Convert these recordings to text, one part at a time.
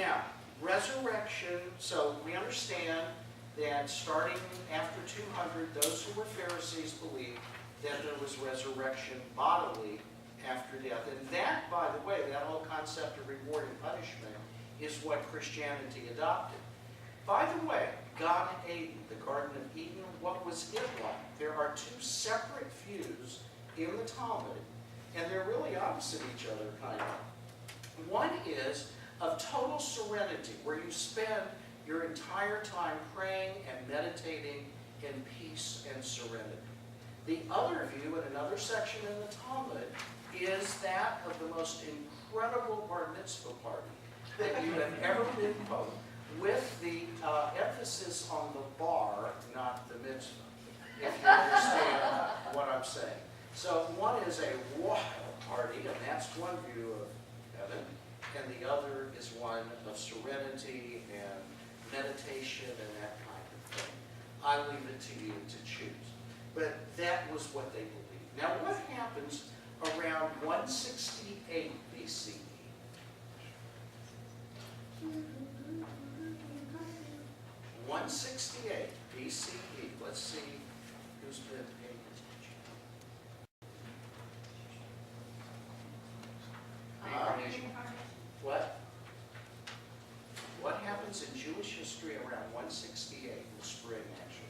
Now, resurrection, so we understand that starting after 200, those who were Pharisees believed that there was resurrection bodily after death. And that, by the way, that whole concept of reward and punishment is what Christianity adopted. By the way, God and Eden, the Garden of Eden, what was it like? There are two separate views in the Talmud, and they're really opposite each other, kind of. One is of total serenity, where you spend your entire time praying and meditating in peace and serenity. The other view, in another section in the Talmud, is that of the most incredible bar mitzvah party that you have ever been to, with the emphasis on the bar, not the mitzvah, if you understand what I'm saying. So one is a wild party, and that's one view of heaven, and the other is one of serenity and meditation and that kind of thing. I leave it to you to choose. But that was what they believed. Now, what happens around 168 BCE? 168 BCE. Let's see who's been paying attention. What? What happens in Jewish history around 168 in the spring, actually?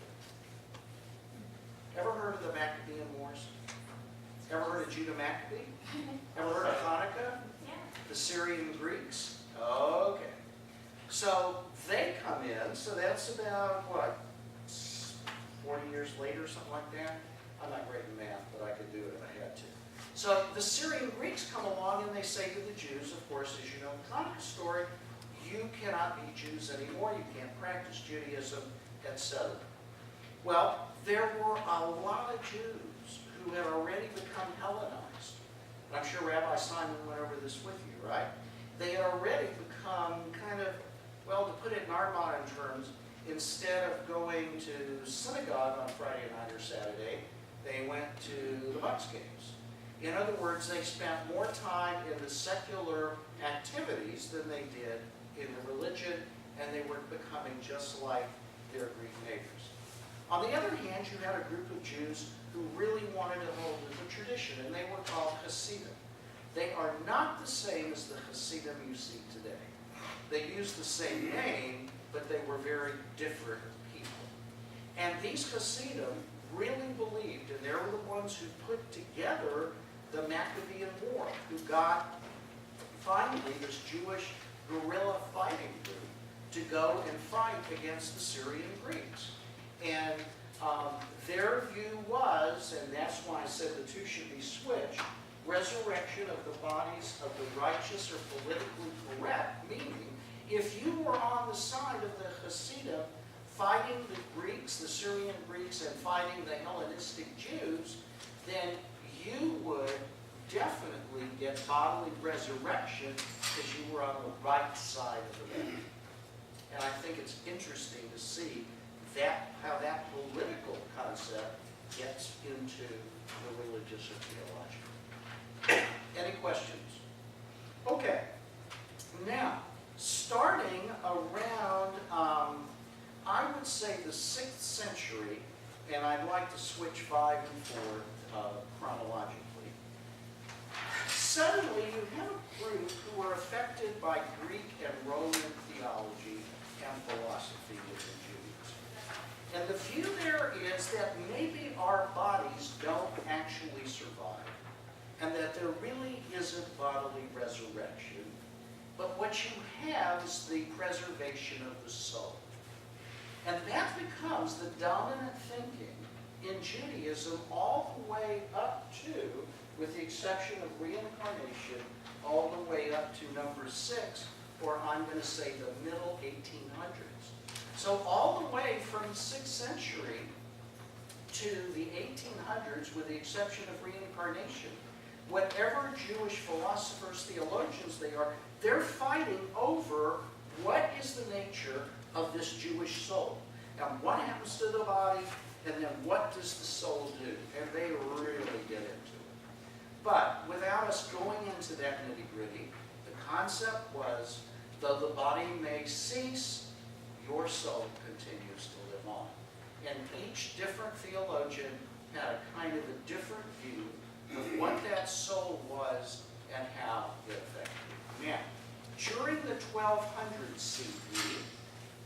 Ever heard of the Maccabean Wars? Ever heard of Judah Maccabee? Ever heard of Hanukkah? Yeah. The Syrian Greeks? Okay. So they come in, so that's about, what, 40 years later, something like that? I'm not great in math, but I could do it if I had to. So the Syrian Greeks come along and they say to the Jews, of course, as you know, the Hanukkah story, you cannot be Jews anymore, you can't practice Judaism, etc. Well, there were a lot of Jews who had already become Hellenized. And I'm sure Rabbi Simon went over this with you, right? They had already become kind of, well, to put it in our modern terms, instead of going to synagogue on Friday night or Saturday, they went to the Bucks games. In other words, they spent more time in the secular activities than they did in the religion, and they were becoming just like their Greek neighbors. On the other hand, you had a group of Jews who really wanted to hold to the tradition, and they were called Hasidim. They are not the same as the Hasidim you see today. They used the same name, but they were very different people. And these Hasidim really believed, and they were the ones who put together the Maccabean War, who got, finally, this Jewish guerrilla fighting group to go and fight against the Syrian Greeks. And their view was, and that's why I said the two should be switched, resurrection of the bodies of the righteous or politically correct, meaning if you were on the side of the Hasidim fighting the Greeks, the Syrian Greeks, and fighting the Hellenistic Jews, then you would definitely get bodily resurrection because you were on the right side of the battle. And I think it's interesting to see that how that political concept gets into the religious or theological. Any questions? Okay. Now, starting around, I would say the 6th century, and I'd like to switch 5 and 4 chronologically. Suddenly, you have a group who are affected by Greek and Roman theology and philosophy within Judaism. And the view there is that maybe our bodies don't actually survive, and that there really isn't bodily resurrection, but what you have is the preservation of the soul. And that becomes the dominant thinking in Judaism all the way up to, with the exception of reincarnation, all the way up to number 6, or I'm going to say the middle 1800s. So all the way from the 6th century to the 1800s, with the exception of reincarnation, whatever Jewish philosophers, theologians they are, they're fighting over what is the nature of this Jewish soul. And what happens to the body, and then what does the soul do? And they really get into it. But without us going into that nitty-gritty, the concept was Though the body may cease, your soul continues to live on. And each different theologian had a kind of a different view of what that soul was and how it affected it. Now, during the 1200 CE,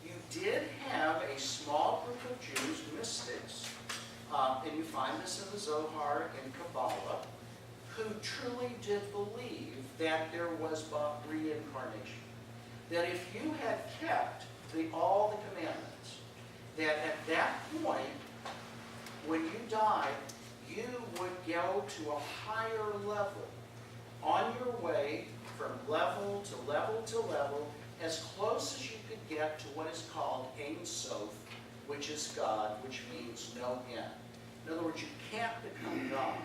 you did have a small group of Jews, mystics, and you find this in the Zohar and Kabbalah, who truly did believe that there was reincarnation. That if you had kept all the commandments, that at that point, when you died, you would go to a higher level on your way from level to level to level, as close as you could get to what is called Ein Sof, which is God, which means no end. In other words, you can't become God,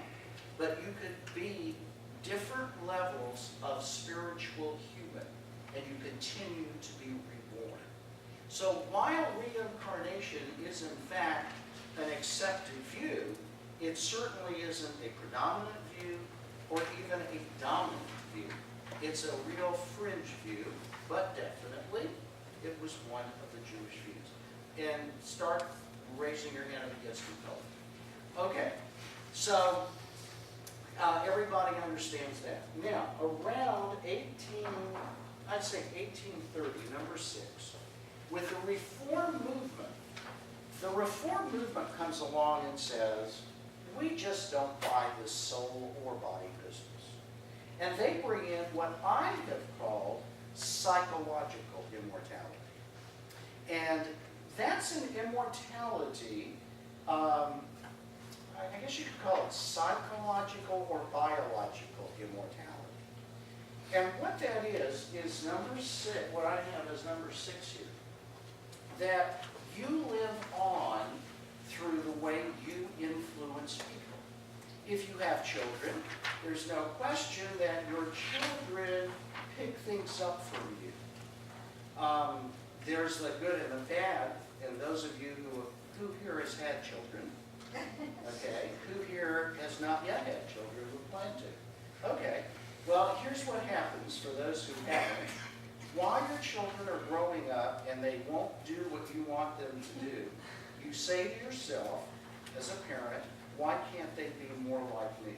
but you could be different levels of spiritual human, and you continue to be reborn. So while reincarnation is in fact an accepted view, it certainly isn't a predominant view or even a dominant view. It's a real fringe view, but definitely it was one of the Jewish views. And start raising your hand if it gets too cold. Okay, so everybody understands that. Now, around I'd say 1830, number 6, with the Reform movement comes along and says, we just don't buy this soul or body business. And they bring in what I have called psychological immortality. And that's an immortality, I guess you could call it psychological or biological immortality. And what that is number 6, what I have as number 6 here, that you live on through the way you influence people. If you have children, there's no question that your children pick things up from you. There's the good and the bad, and those of you who here has had children, okay, who here has not yet had children who plan to? Okay, well, here's what happens for those who haven't. While your children are growing up and they won't do what you want them to do, you say to yourself, as a parent, why can't they be more like me?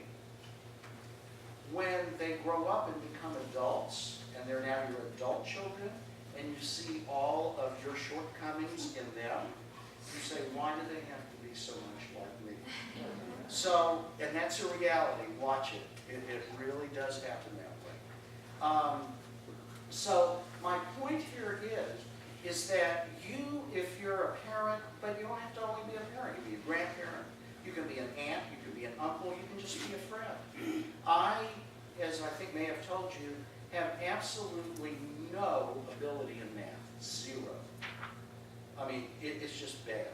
When they grow up and become adults, and they're now your adult children, and you see all of your shortcomings in them, you say, why do they have to be so much like me? So, and that's a reality. Watch it. It really does happen that way. So my point here is that you, if you're a parent, but you don't have to only be a parent. You can be a grandparent. You can be an aunt. You can be an uncle. You can just be a friend. I, as I think may have told you, have absolutely no ability in math. Zero. I mean, it's just bad.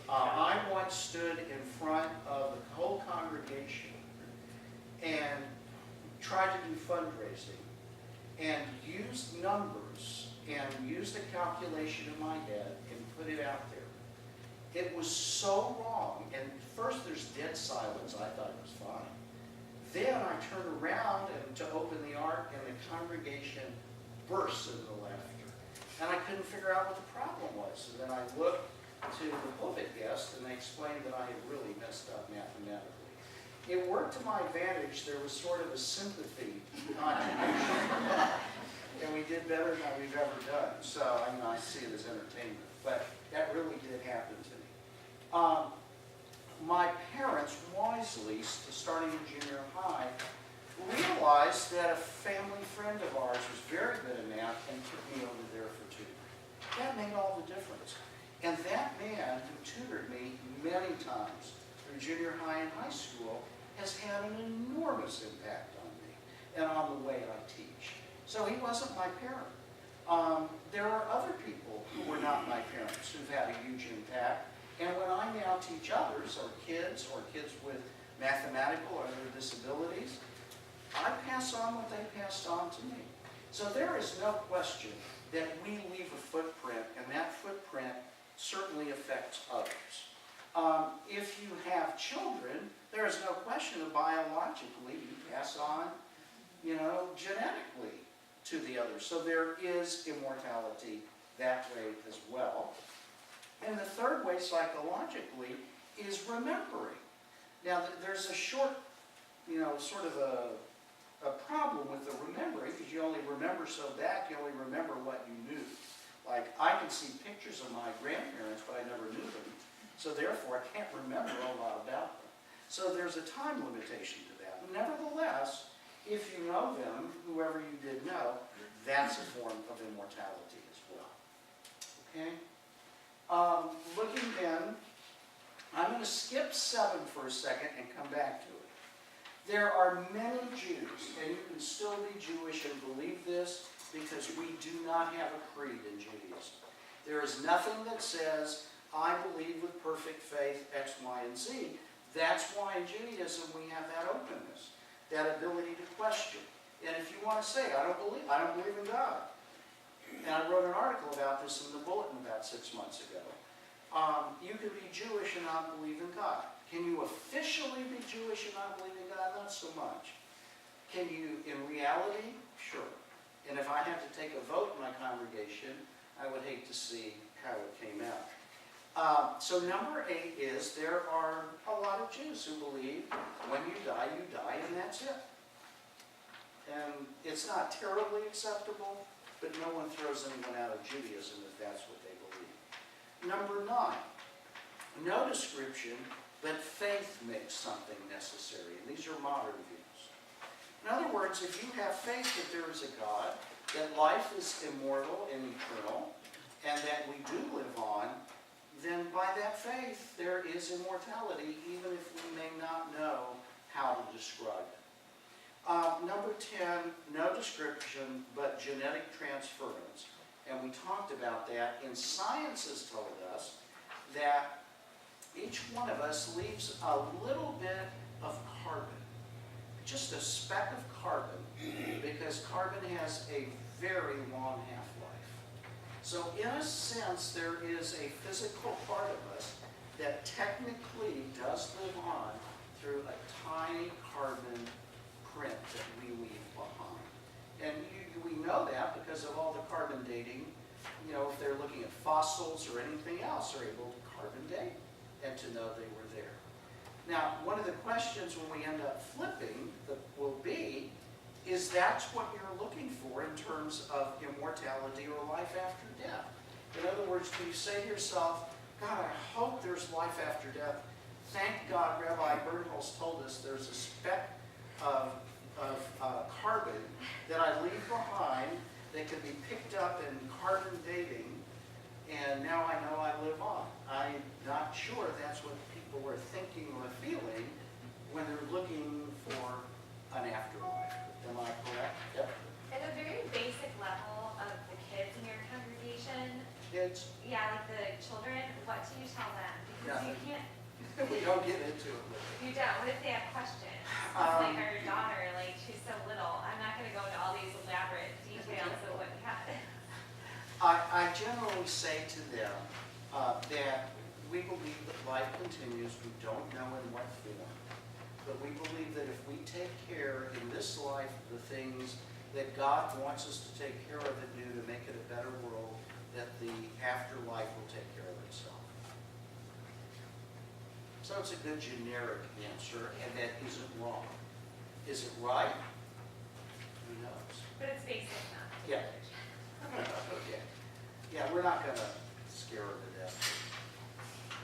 I once stood in front of the whole congregation and tried to do fundraising and used numbers and used a calculation in my head and put it out there. It was so wrong. And first there's dead silence. I thought it was fine. Then I turned around to open the ark, and the congregation burst into laughter. And I couldn't figure out what the problem was. So then I looked to the pulpit guest, and they explained that I had really messed up mathematically. It worked to my advantage. There was sort of a sympathy contribution. And we did better than we've ever done. So I see it as entertainment. But that really did happen to me. My parents wisely, starting in junior high, realized that a family friend of ours was very good at math and took me over there for tutoring. That made all the difference. And that man who tutored me many times through junior high and high school has had an enormous impact on me and on the way I teach. So he wasn't my parent. There are other people who were not my parents who've had a huge impact. And when I now teach others, or kids with mathematical or other disabilities, I pass on what they passed on to me. So there is no question that we leave a footprint, and that footprint certainly affects others. If you have children, there is no question that biologically you pass on, genetically. to the other. So there is immortality that way as well. And the third way, psychologically, is remembering. Now, there's a short, sort of a problem with the remembering, because you only remember so back, you only remember what you knew. Like, I can see pictures of my grandparents, but I never knew them. So therefore, I can't remember a lot about them. So there's a time limitation to that. Nevertheless, if you know them, whoever you did know, that's a form of immortality as well. Okay? Looking then, I'm going to skip 7 for a second and come back to it. There are many Jews, and you can still be Jewish and believe this, because we do not have a creed in Judaism. There is nothing that says, I believe with perfect faith X, Y, and Z. That's why in Judaism we have that openness, that ability to question. And if you want to say, I don't believe in God. And I wrote an article about this in the Bulletin about 6 months ago. You could be Jewish and not believe in God. Can you officially be Jewish and not believe in God? Not so much. Can you, in reality? Sure. And if I had to take a vote in my congregation, I would hate to see how it came out. So number 8 is there are a lot of Jews who believe when you die, and that's it. And it's not terribly acceptable, but no one throws anyone out of Judaism if that's what they believe. Number 9, no description that faith makes something necessary. And these are modern views. In other words, if you have faith that there is a God, that life is immortal and eternal, and that we do live on, then by that faith there is immortality, even if we may not know how to describe it. Number 10, no description, but genetic transference. And we talked about that. And science has told us that each one of us leaves a little bit of carbon, just a speck of carbon, because carbon has a very long half-life. So in a sense, there is a physical part of us that technically does live on through a tiny carbon print that we leave behind. And we know that because of all the carbon dating. If they're looking at fossils or anything else, they're able to carbon date and to know they were there. Now, one of the questions when we end up flipping will be, is that's what you're looking for in terms of immortality or life after death? In other words, do you say to yourself, God, I hope there's life after death. Thank God Rabbi Bernholz told us there's a speck of carbon that I leave behind that can be picked up in carbon dating, and now I know I live on. I'm not sure that's what people are thinking or feeling when they're looking for an afterlife. Am I correct? Yep. At a very basic level of the kids in your congregation, Kids? yeah, like the children, what do you tell them? Because you can't. We don't get into it with it. You don't. What if they have questions? Like our daughter, like she's so little. I'm not going to go into all these elaborate details of what happened. I generally say to them that we believe that life continues. We don't know in what form. But we believe that if we take care in this life of the things that God wants us to take care of and do to make it a better world, that the afterlife will take care of itself. So it's a good generic answer, and that isn't wrong. Is it right? Who knows? But it's basic enough. Yeah. Okay. Yeah, we're not going to scare her to death.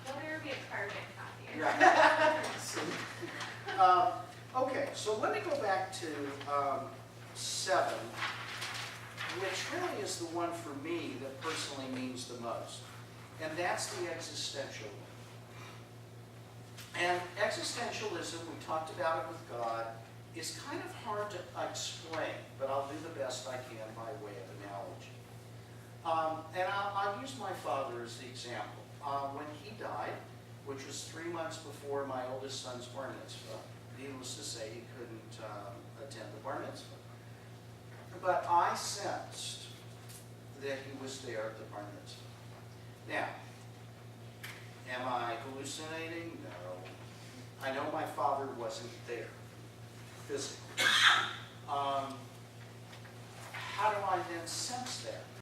Will there be a carbon copy? Right. Okay, so let me go back to 7, which really is the one for me that personally means the most. And that's the existential one. And existentialism, we talked about it with God, is kind of hard to explain, but I'll do the best I can by way of analogy. And I'll use my father as the example. When he died, which was 3 months before my oldest son's bar mitzvah, needless to say, he couldn't attend the bar mitzvah. But I sensed that he was there at the bar mitzvah. Now, am I hallucinating? No. I know my father wasn't there physically. how do I then sense that?